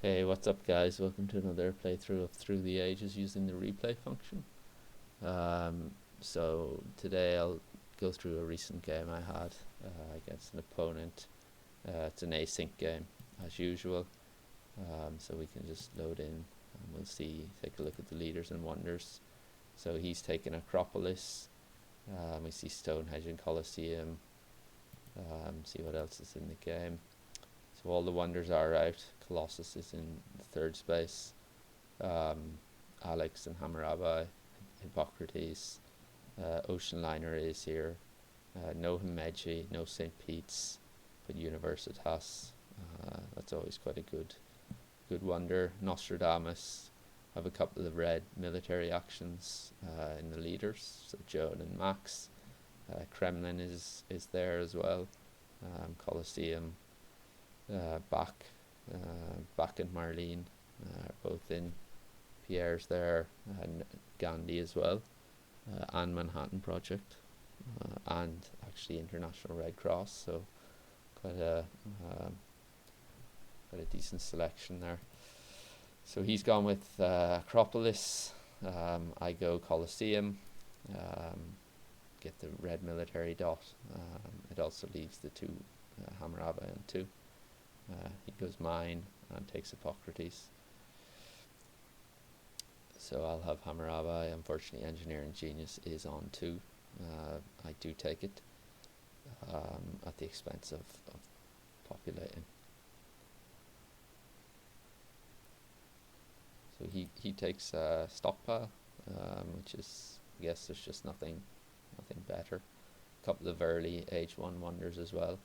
Hey, what's up, guys? Welcome to another playthrough of Through the Ages using the replay function. Um, so today I'll go through a recent game I had against an opponent. It's an async game, as usual. So we can just load in and we'll take a look at the leaders and wonders. So he's taken Acropolis. We see Stonehenge and Colosseum. See what else is in the game. So all the wonders are out. Colossus is in the third space. Alex and Hammurabi, Hippocrates, Ocean Liner is here. No Himeji, no St. Pete's, but Universitas. That's always quite a good wonder. Nostradamus have a couple of red military actions in the leaders. So Joan and Max. Kremlin is there as well. Colosseum. Bach, Bach and Marlene both in. Pierre's there, and Gandhi as well, and Manhattan Project, and actually International Red Cross. So quite a quite a decent selection there. So he's gone with Acropolis. I go Colosseum. Get the red military dot. It also leaves the two Hammurabi and two. He goes mine and takes Hippocrates. So I'll have Hammurabi. Unfortunately, Engineering Genius is on 2. I do take it at the expense of populating. So he takes Stockpile, which is, I guess there's just nothing better. A couple of early Age 1 wonders as well.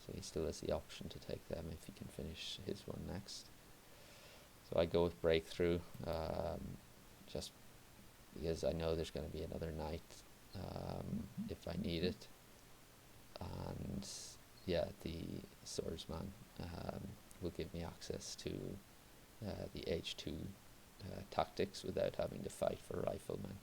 So he still has the option to take them if he can finish his one next. So I go with Breakthrough, just because I know there's going to be another night if I need it. And yeah, the Swordsman will give me access to the H2 tactics without having to fight for Riflemen.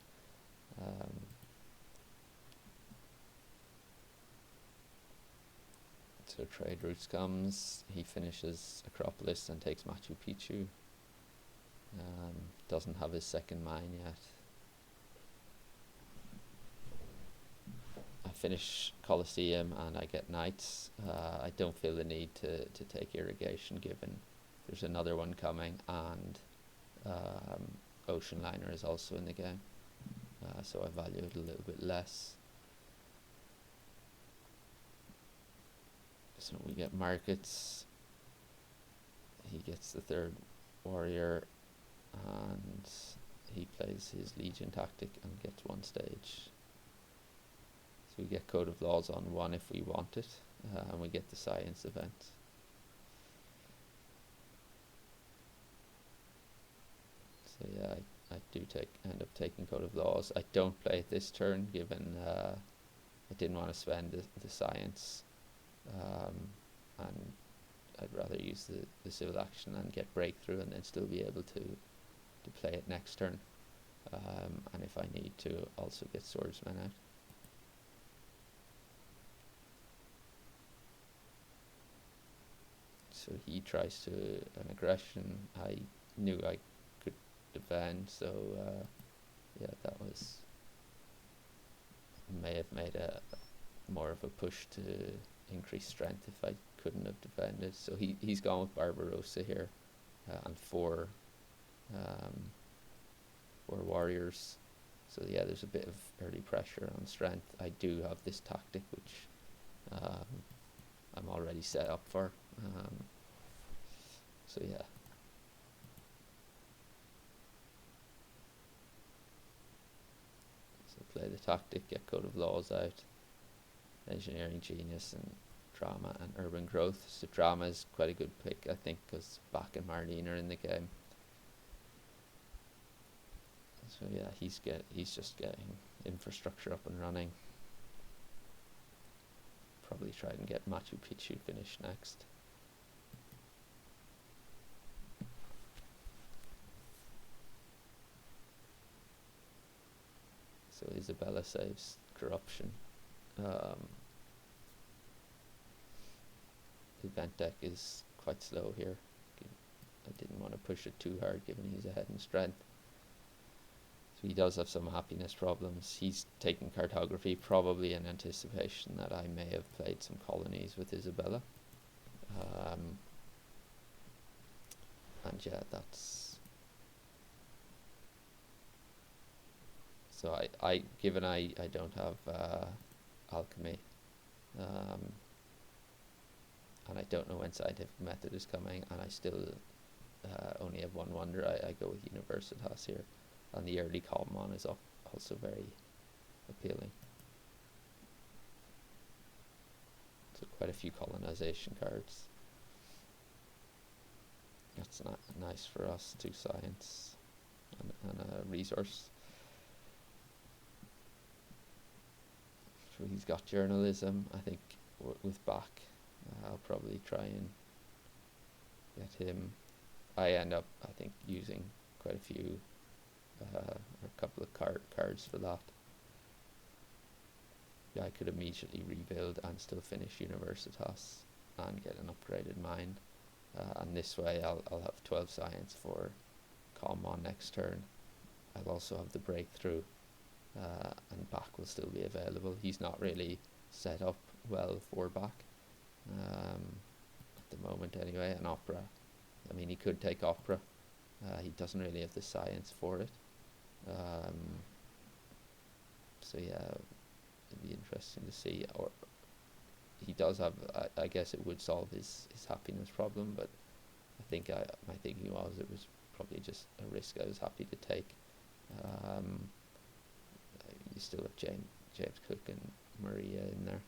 So Trade Routes comes, he finishes Acropolis and takes Machu Picchu. Doesn't have his second mine yet. I finish Colosseum and I get Knights. I don't feel the need to take Irrigation given there's another one coming, and Ocean Liner is also in the game. So I value it a little bit less. So we get markets. He gets the third warrior, and he plays his Legion tactic and gets 1 stage. So we get Code of Laws on 1 if we want it, and we get the Science event. So yeah, I do end up taking Code of Laws. I don't play it this turn, given I didn't want to spend the Science, and I'd rather use the civil action and get Breakthrough and then still be able to play it next turn. And if I need to, also get Swordsman out. So he tries to an aggression. I knew I could defend, so yeah, that may have made a more of a push to increase strength if I couldn't have defended. So he's gone with Barbarossa here, and 4 warriors. So yeah, there's a bit of early pressure on strength. I do have this tactic which I'm already set up for. So yeah. So play the tactic, get Code of Laws out, Engineering Genius, and Drama and Urban Growth. So Drama is quite a good pick, I think, because Bach and Marlene are in the game. So yeah, he's just getting infrastructure up and running. Probably try and get Machu Picchu finished next. So Isabella saves Corruption. defense deck is quite slow here. I didn't want to push it too hard given he's ahead in strength. So he does have some happiness problems. He's taking cartography, probably in anticipation that I may have played some colonies with Isabella. And yeah, that's... So given I don't have alchemy, and I don't know when scientific method is coming, and I still only have one wonder, I go with Universitas here. And the early Kalman is also very appealing. So quite a few colonization cards. That's not nice for us. 2 science and a resource. So he's got journalism. I think with Bach, I'll probably try and get him. I end up, I think, using quite a few, or a couple of cards for that. Yeah, I could immediately rebuild and still finish Universitas and get an upgraded mine. And this way I'll have 12 science for Kalman next turn. I'll also have the breakthrough, and Bach will still be available. He's not really set up well for Bach at the moment anyway. An opera, I mean, he could take opera. He doesn't really have the science for it. So yeah, it'd be interesting to see. Or he does have, I guess it would solve his happiness problem, but I think my thinking was it was probably just a risk I was happy to take. You still have James Cook and Maria in there.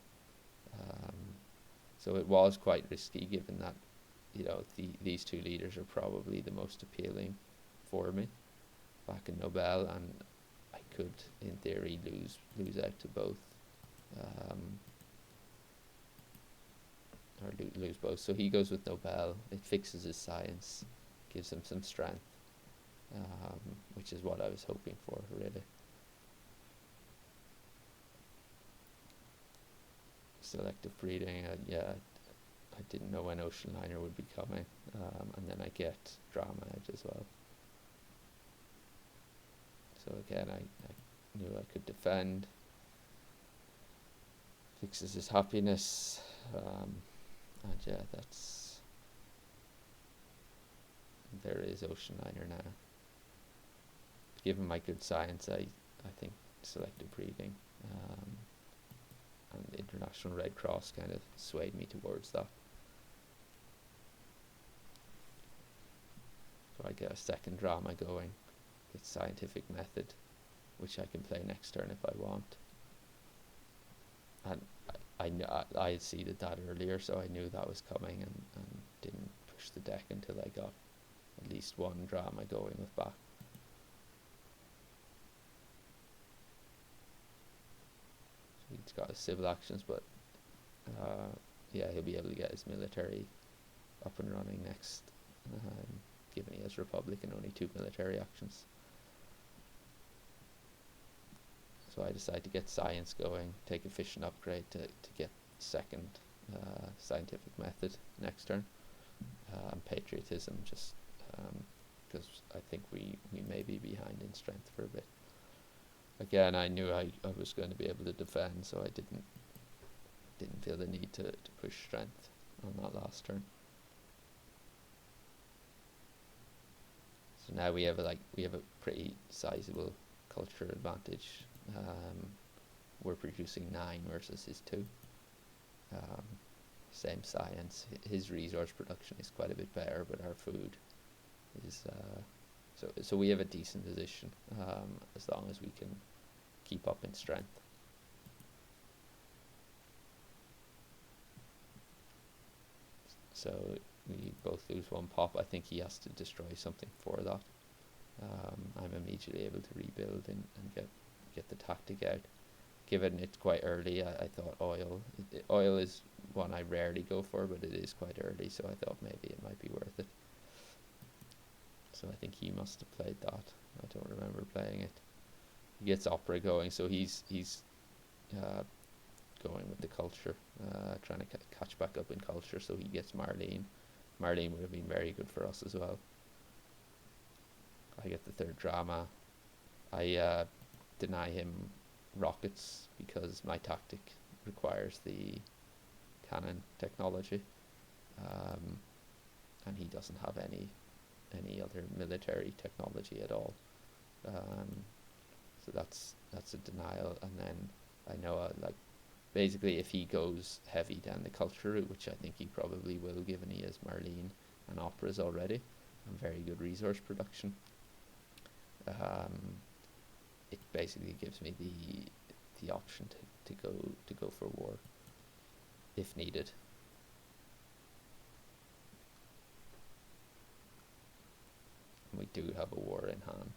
So it was quite risky, given that, you know, these 2 leaders are probably the most appealing for me, Bach and Nobel, and I could, in theory, lose out to both, or lose both. So he goes with Nobel. It fixes his science, gives him some strength, which is what I was hoping for, really. Selective breeding, yeah, I didn't know when Ocean Liner would be coming, and then I get drama out as well. So again, I knew I could defend. Fixes his happiness, and yeah, there is Ocean Liner now. Given my good science, I think selective breeding and the International Red Cross kind of swayed me towards that. So I get a second drama going, get scientific method, which I can play next turn if I want. And I had seeded that earlier, so I knew that was coming, and didn't push the deck until I got at least one drama going with Bach. So he's got his civil actions, but yeah, he'll be able to get his military up and running next, given he has Republic and only 2 military actions. So I decide to get science going, take efficient upgrade to get second scientific method next turn, and patriotism, just because I think we may be behind in strength for a bit. Again, I knew I was going to be able to defend, so I didn't feel the need to push strength on that last turn. So now we have a pretty sizable culture advantage. We're producing 9 versus his 2. Same science. His resource production is quite a bit better, but our food is so we have a decent position, as long as we can keep up in strength. So we both lose 1 pop. I think he has to destroy something for that. I'm immediately able to rebuild and get the tactic out. Given it's quite early, I thought oil is one I rarely go for, but it is quite early, so I thought maybe it might be worth it. So I think he must have played that. I don't remember playing it. He gets opera going, so he's going with the culture, trying to catch back up in culture. So he gets Marlene. Marlene would have been very good for us as well. I get the third drama. I deny him rockets because my tactic requires the cannon technology, and he doesn't have any other military technology at all. So that's a denial. And then I know like basically if he goes heavy down the culture route, which I think he probably will, given he has Marlene and operas already and very good resource production, it basically gives me the option to go for war if needed. And we do have a war in hand.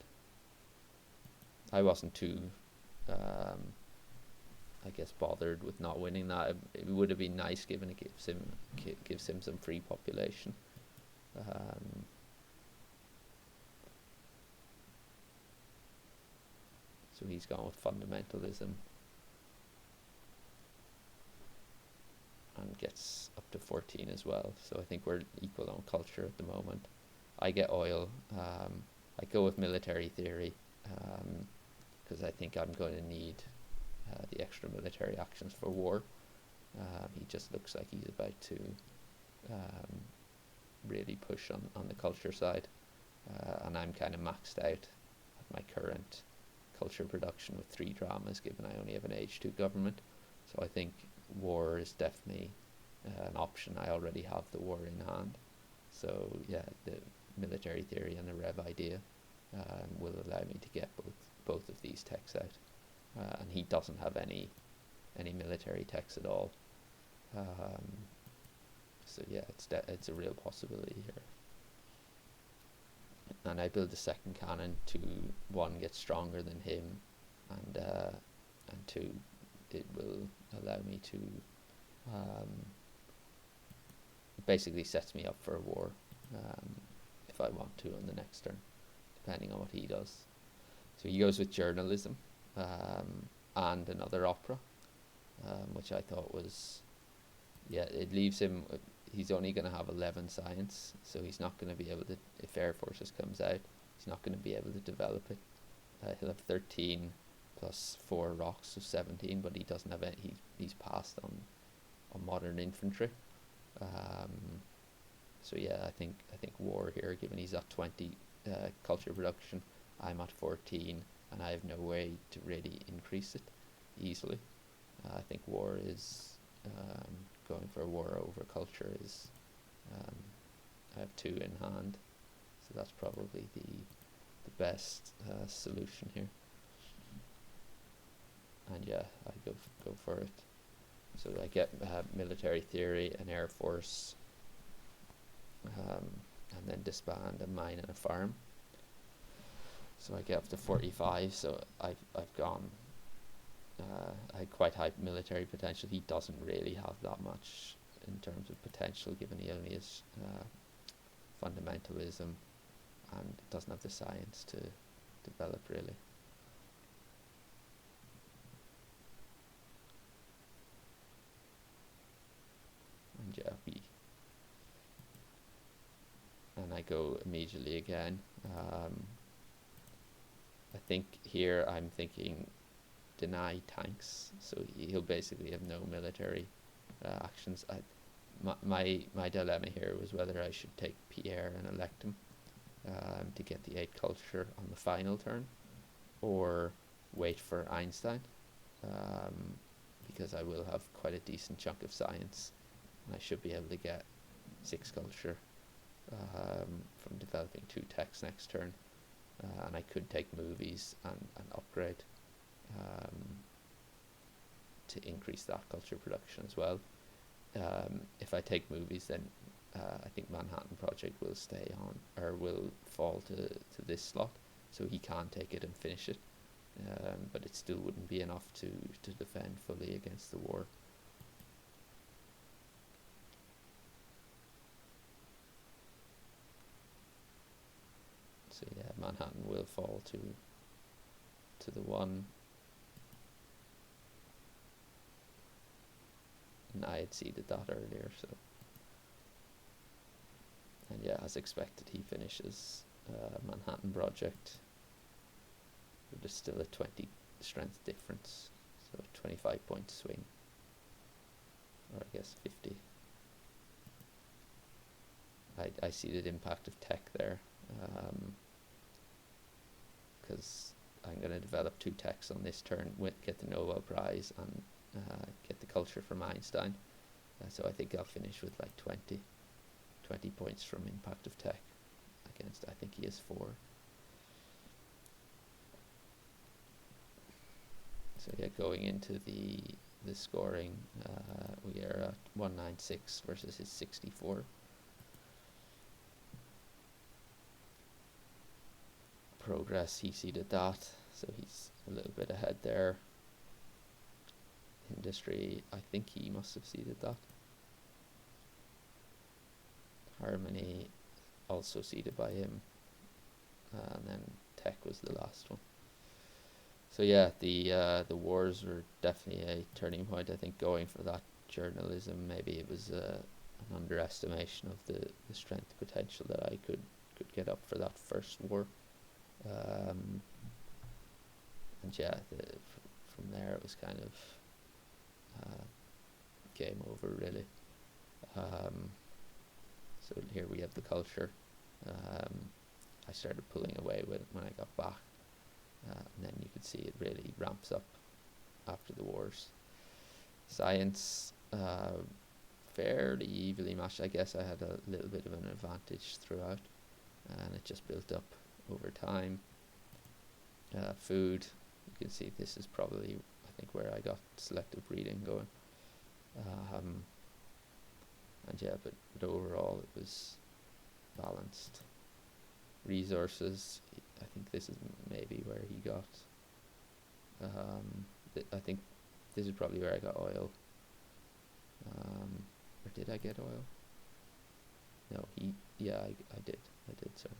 I wasn't too, I guess, bothered with not winning that. It would have been nice, given it gives him some free population. So he's gone with fundamentalism and gets up to 14 as well. So I think we're equal on culture at the moment. I get oil. I go with military theory because I think I'm going to need the extra military actions for war. He just looks like he's about to really push on the culture side, and I'm kind of maxed out at my current culture production with 3 dramas, given I only have an age 2 government. So I think war is definitely an option. I already have the war in hand. So yeah, the military theory and the rev idea will allow me to get both of these techs out. And he doesn't have any military techs at all. So yeah, it's a real possibility here. And I build a second cannon to, 1, get stronger than him, and 2, it will allow me to basically sets me up for a war if I want to on the next turn, depending on what he does. So he goes with journalism and another opera, which I thought was, yeah, it leaves him, he's only going to have 11 science, so he's not going to be able to, if Air Forces comes out, he's not going to be able to develop it. He'll have 13 plus 4 rocks, so 17, but he doesn't have any, he's passed on modern infantry. So yeah, I think war here, given he's at 20 culture production, I'm at 14, and I have no way to really increase it easily. I think war is going for a war over culture is, I have 2 in hand, so that's probably the best solution here. And yeah, I go for it. So I get military theory, an air force, and then disband a mine and a farm. So I get up to 45. So I've gone. I had quite high military potential. He doesn't really have that much in terms of potential, given he only has fundamentalism and doesn't have the science to develop really. And yeah, and I go immediately again. I think here I'm thinking deny tanks, so he'll basically have no military actions. My dilemma here was whether I should take Pierre and elect him to get the 8 culture on the final turn, or wait for Einstein, because I will have quite a decent chunk of science, and I should be able to get 6 culture from developing 2 techs next turn, and I could take movies and upgrade to increase that culture production as well. If I take movies, then I think Manhattan Project will stay on, or will fall to this slot, so he can't take it and finish it, but it still wouldn't be enough to defend fully against the war. So yeah, Manhattan will fall to the 1. and I had seeded that earlier. So, and yeah, as expected, he finishes Manhattan Project. But there's still a 20 strength difference, so 25-point swing, or I guess 50. I seeded Impact of Tech there, because I'm going to develop 2 techs on this turn, get the Nobel Prize and get the culture from Einstein. So I think I'll finish with like 20 points from Impact of Tech against, I think he has 4. So yeah, going into the scoring, we are at 196 versus his 64. Progress, he seeded that, so he's a little bit ahead there. Industry, I think he must have seeded that. Harmony, also seeded by him, and then Tech was the last one. So yeah, the wars were definitely a turning point. I think going for that journalism, maybe it was an underestimation of the strength potential that I could get up for that first war. And yeah, from there it was kind of game over, really. So here we have the culture. I started pulling away when I got Bach, and then you could see it really ramps up after the wars. Science, fairly evenly matched. I guess I had a little bit of an advantage throughout, and it just built up over time. Food, you can see this is probably, I think, where I got selective breeding going. And yeah, but overall it was balanced. Resources, I think this is maybe where he got, I think this is probably where I got oil. Or did I get oil? No, yeah, I did, sorry.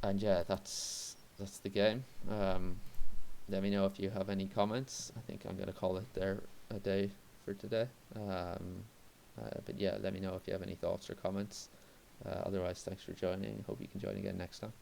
And yeah, that's the game. Let me know if you have any comments. I think I'm going to call it there a day for today. But yeah, let me know if you have any thoughts or comments. Otherwise, thanks for joining. Hope you can join again next time.